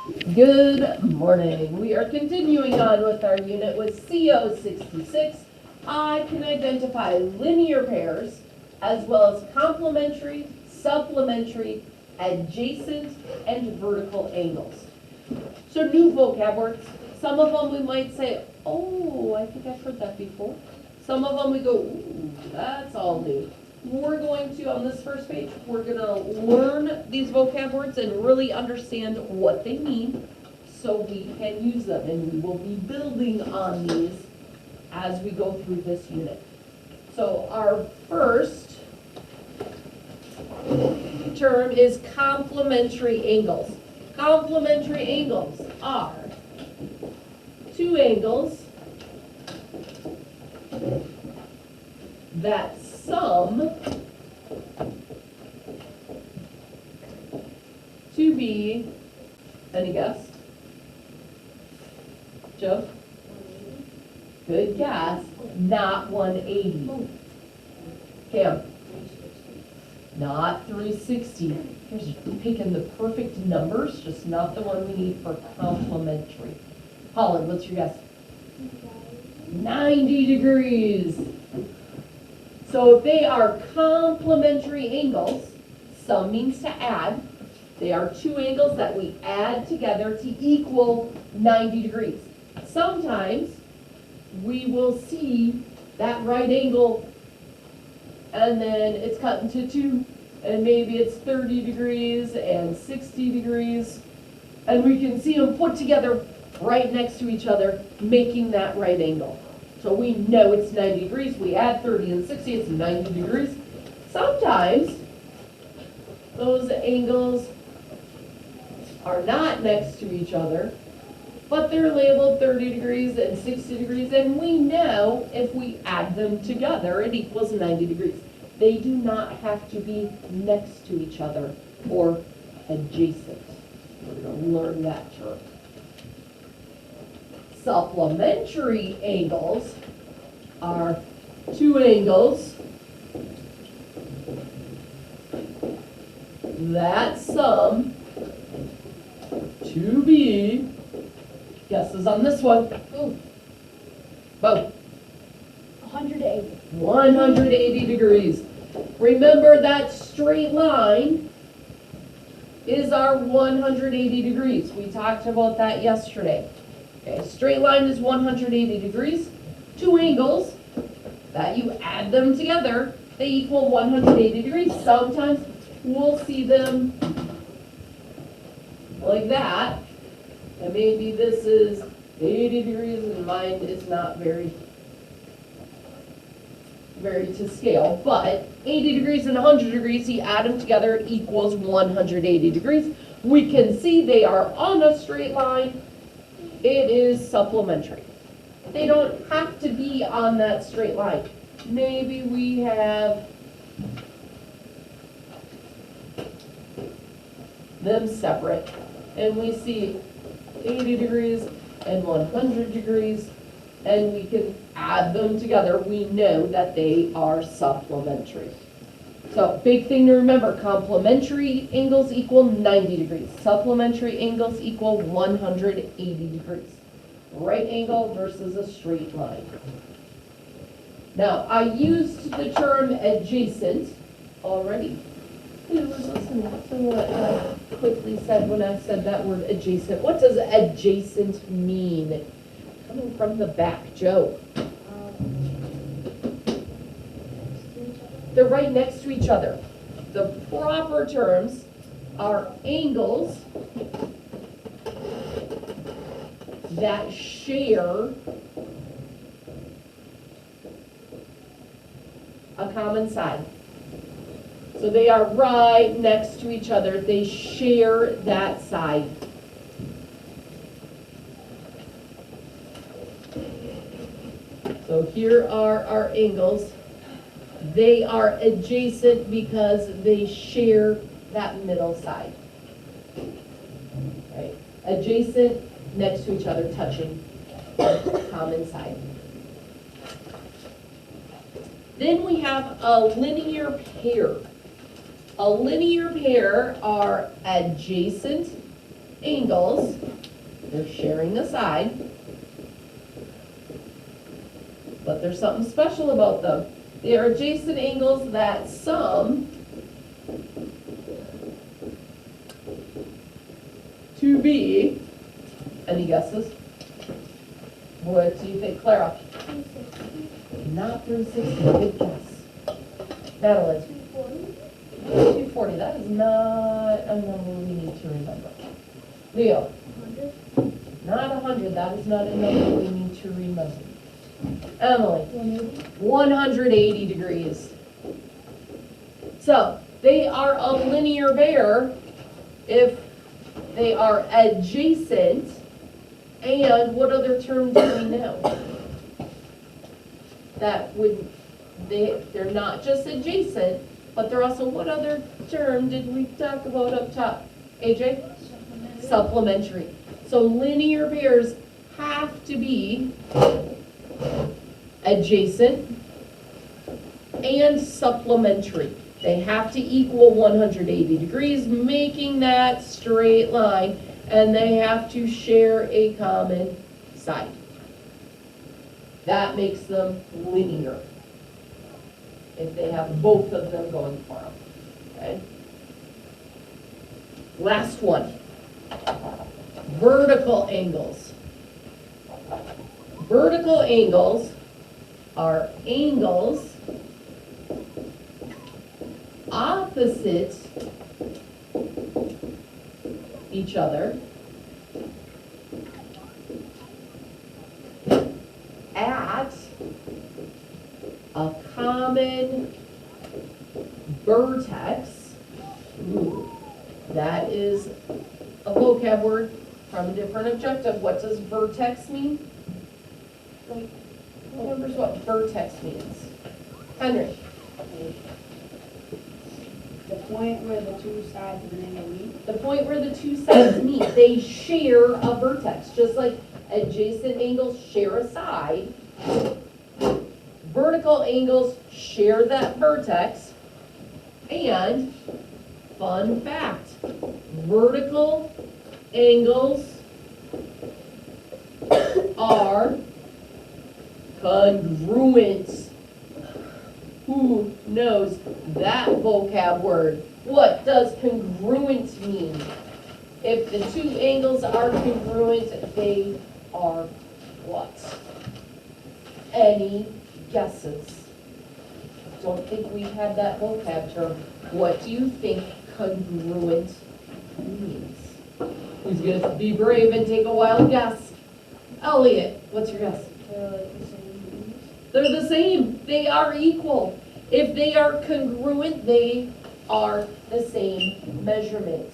Good morning. We are continuing on with our unit with CO66. I can identify linear pairs as well as complementary, supplementary, adjacent, and vertical angles. So new vocab words. Some of them we might say, oh, I think I've heard that before. Some of them we go, ooh, that's all new. We're going to, on this first page, we're going to learn these vocab words and really understand what they mean so we can use them. And we will be building on these as we go through this unit. So our first term is complementary angles. Complementary angles are two angles that sum to be, any guess? Joe? Good guess, not 180. Cam? Not 360. Here's picking the perfect numbers, just not the one we need for complementary. Holland, what's your guess? 90 degrees. So if they are complementary angles, sum means to add. They are two angles that we add together to equal 90 degrees. Sometimes we will see that right angle and then it's cut into two, and maybe it's 30 degrees and 60 degrees, and we can see them put together right next to each other, making that right angle. So we know it's 90 degrees. We add 30 and 60, it's 90 degrees. Sometimes those angles are not next to each other, but they're labeled 30 degrees and 60 degrees, and we know if we add them together, it equals 90 degrees. They do not have to be next to each other or adjacent. We're going to learn that term. Supplementary angles are two angles that sum to be, guesses on this one. Ooh. Bo. 180. 180 degrees. Remember that straight line is our 180 degrees. We talked about that yesterday. Okay, straight line is 180 degrees. Two angles that you add them together, they equal 180 degrees. Sometimes we'll see them like that. And maybe this is 80 degrees and mine is not very to scale, but 80 degrees and 100 degrees, you add them together, equals 180 degrees. We can see they are on a straight line. It is supplementary. They don't have to be on that straight line. Maybe we have them separate, and we see 80 degrees and 100 degrees, and we can add them together. We know that they are supplementary. So big thing to remember, complementary angles equal 90 degrees. Supplementary angles equal 180 degrees. Right angle versus a straight line. Now, I used the term adjacent already. Who was listening to what I quickly said when I said that word adjacent? What does adjacent mean? Coming from the back, Joe. They're right next to each other. The proper terms are angles that share a common side. So they are right next to each other. They share that side. So here are our angles. They are adjacent because they share that middle side. Right? Adjacent, next to each other, touching, common side. Then we have a linear pair. A linear pair are adjacent angles, they're sharing a side, but there's something special about them. They are adjacent angles that sum to be, any guesses? What do you think, Clara? 260, Not 360, good guess. Madeline? 240, 240, that is not a number we need to remember. Leo? 100, Not 100, that is not a number we need to remember. Emily? 180, 180 degrees. So, they are a linear pair if they are adjacent, and what other term do we know? That would, they're not just adjacent, but they're also, what other term did we talk about up top? AJ? supplementary, Supplementary. So linear pairs have to be adjacent and supplementary. They have to equal 180 degrees, making that straight line, and they have to share a common side. That makes them linear, if they have both of them going for them, okay? Last one, vertical angles. Vertical angles are angles opposite each other at a common vertex. Ooh, that is a vocab word from a different objective. What does vertex mean? like, Who remembers what vertex means? Henry? The point where the two sides of an angle meet. The point where the two sides meet, they share a vertex, just like adjacent angles share a side. Vertical angles share that vertex. And, fun fact, vertical angles are congruent. Who knows that vocab word? What does congruent mean? If the two angles are congruent, they are what? Any guesses? Don't think we've had that vocab term. What do you think congruent means? Who's gonna be brave and take a wild guess? Elliot, what's your guess? They're like the same things. They're the same. They are equal. If they are congruent, they are the same measurement.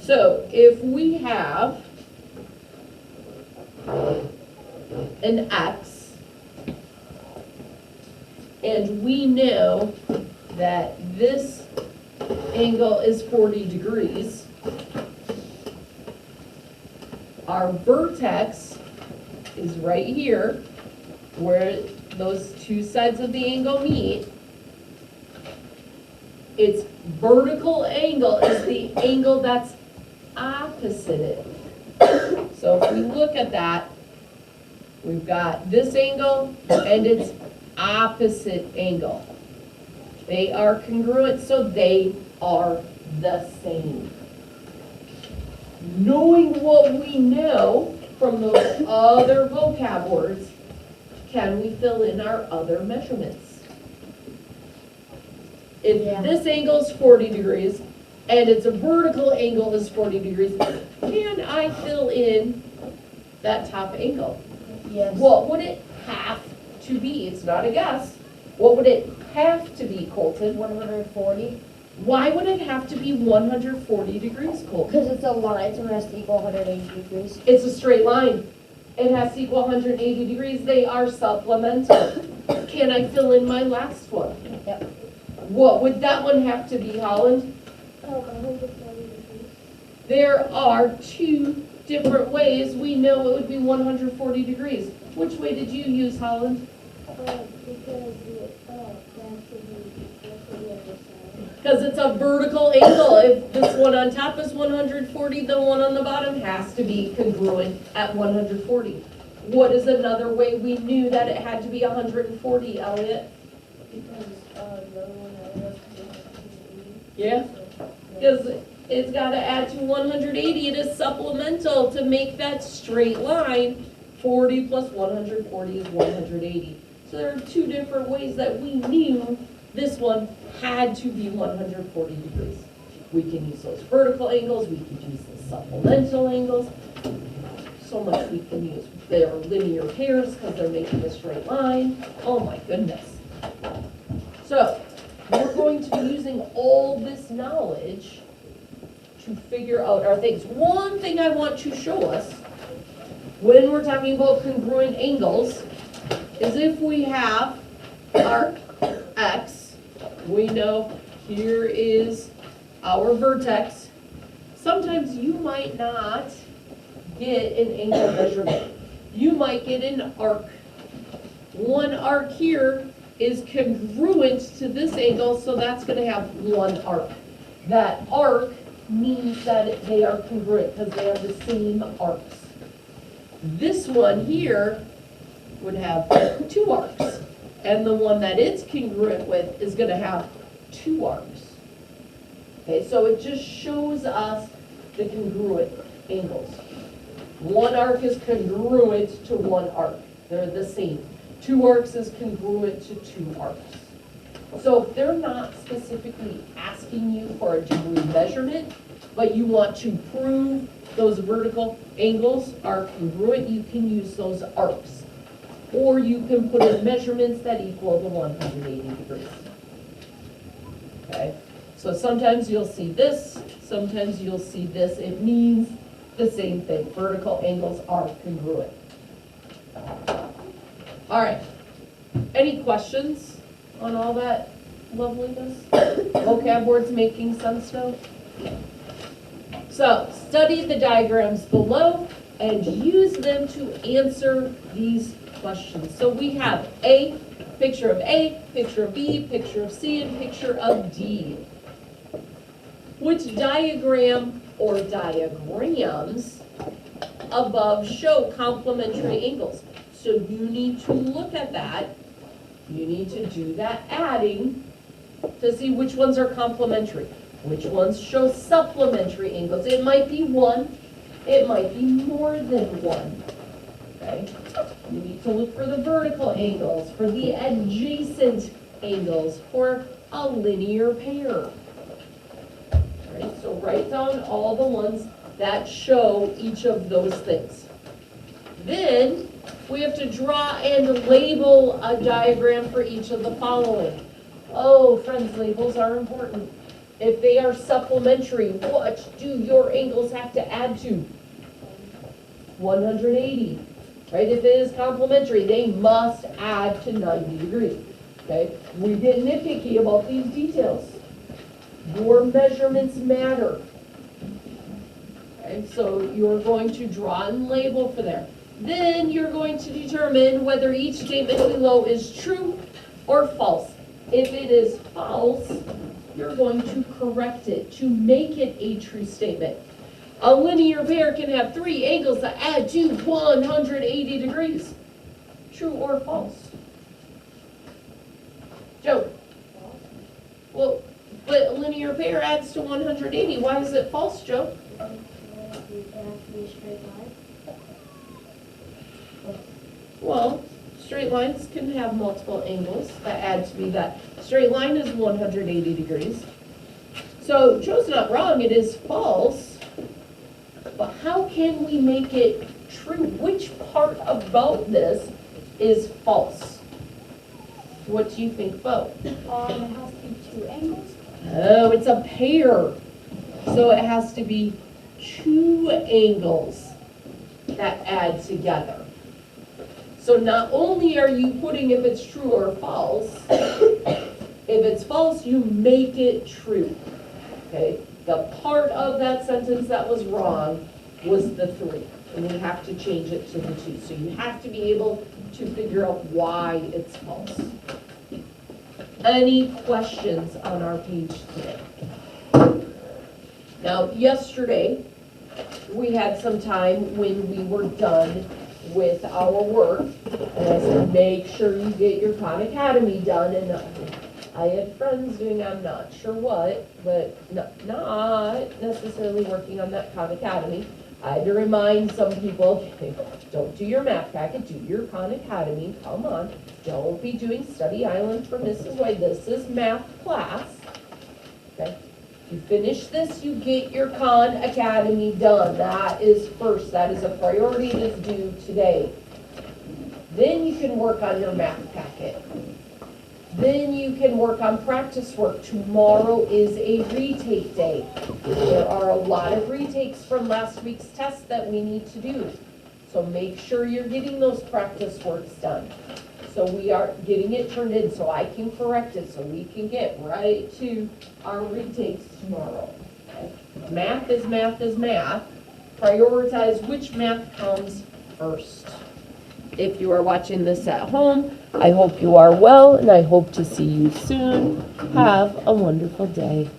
So if we have an X and we know that this angle is 40 degrees, our vertex is right here where those two sides of the angle meet. Its vertical angle is the angle that's opposite it. So if we look at that, we've got this angle and its opposite angle. They are congruent, so they are the same. Knowing what we know from those other vocab words, can we fill in our other measurements? If this angle is 40 degrees and its vertical angle is 40 degrees, can I fill in that top angle? yes. What would it have to be? It's not a guess. What would it have to be, Colton? 140, Why would it have to be 140 degrees, Colton? because it's a line, so it has to equal 180 degrees. It's a straight line. It has to equal 180 degrees. They are supplemental. Can I fill in my last one? Yep. What would that one have to be, Holland? 140 degrees. There are two different ways we know it would be 140 degrees. Which way did you use, Holland? Because the, that's the other side. Because it's a vertical angle. If this one on top is 140, the one on the bottom has to be congruent at 140. What is another way we knew that it had to be 140, Elliot? Because, the other one that was. Yeah. Because it's got to add to 180. It is supplemental to make that straight line. 40 plus 140 is 180. So there are two different ways that we knew this one had to be 140 degrees. We can use those vertical angles. We can use the supplemental angles. So much we can use. They are linear pairs because they're making a straight line. Oh my goodness. So we're going to be using all this knowledge to figure out our things. One thing I want to show us when we're talking about congruent angles is if we have our x, we know here is our vertex. Sometimes you might not get an angle measurement. You might get an arc. One arc here is congruent to this angle, so that's going to have one arc. That arc means that they are congruent because they have the same arcs. This one here would have two arcs, and the one that it's congruent with is going to have two arcs. Okay, so it just shows us the congruent angles. One arc is congruent to one arc. They're the same. Two arcs is congruent to two arcs. So if they're not specifically asking you for a degree measurement, but you want to prove those vertical angles are congruent, you can use those arcs. Or you can put in measurements that equal the 180 degrees. Okay, so sometimes you'll see this, sometimes you'll see this. It means the same thing. Vertical angles are congruent. All right, any questions on all that loveliness? Vocab words making sense now? So, study the diagrams below and use them to answer these questions. So we have A, picture of A, picture of B, picture of C, and picture of D. Which diagram or diagrams above show complementary angles? So you need to look at that. You need to do that adding to see which ones are complementary. Which ones show supplementary angles? It might be one, it might be more than one, okay? You need to look for the vertical angles, for the adjacent angles, for a linear pair. All right, so write down all the ones that show each of those things. Then we have to draw and label a diagram for each of the following. Oh, friends, labels are important. If they are supplementary, what do your angles have to add to? 180, right? If it is complementary, they must add to 90 degrees, okay? We get nitpicky about these details. Your measurements matter. Okay, so you're going to draw and label for there. Then you're going to determine whether each statement below is true or false. If it is false, you're going to correct it to make it a true statement. A linear pair can have three angles that add to 180 degrees. True or false? Joe? Well, but a linear pair adds to 180. Why is it false, Joe? Well, straight lines can have multiple angles that add to be that. Straight line is 180 degrees. So Joe's not wrong, it is false. But how can we make it true? Which part about this is false? What do you think, Bo? It has to be two angles. Oh, it's a pair. So it has to be two angles that add together. So not only are you putting if it's true or false, if it's false, you make it true. Okay? The part of that sentence that was wrong was the 3. And you have to change it to the 2. So you have to be able to figure out why it's false. Any questions on our page today? Now, yesterday, we had some time when we were done with our work, and I said, make sure you get your Khan Academy done, and I had friends doing, I'm not sure what, but not necessarily working on that Khan Academy. I had to remind some people, okay, don't do your math packet, do your Khan Academy, come on. Don't be doing Study Island for Mrs. White, this is math class, okay? You finish this, you get your Khan Academy done. That is first, that is a priority that's due today. Then you can work on your math packet. Then you can work on practice work. Tomorrow is a retake day. There are a lot of retakes from last week's test that we need to do. So make sure you're getting those practice works done. So we are getting it turned in so I can correct it, so we can get right to our retakes tomorrow. Okay? Math is math is math. Prioritize which math comes first. If you are watching this at home, I hope you are well, and I hope to see you soon. Have a wonderful day.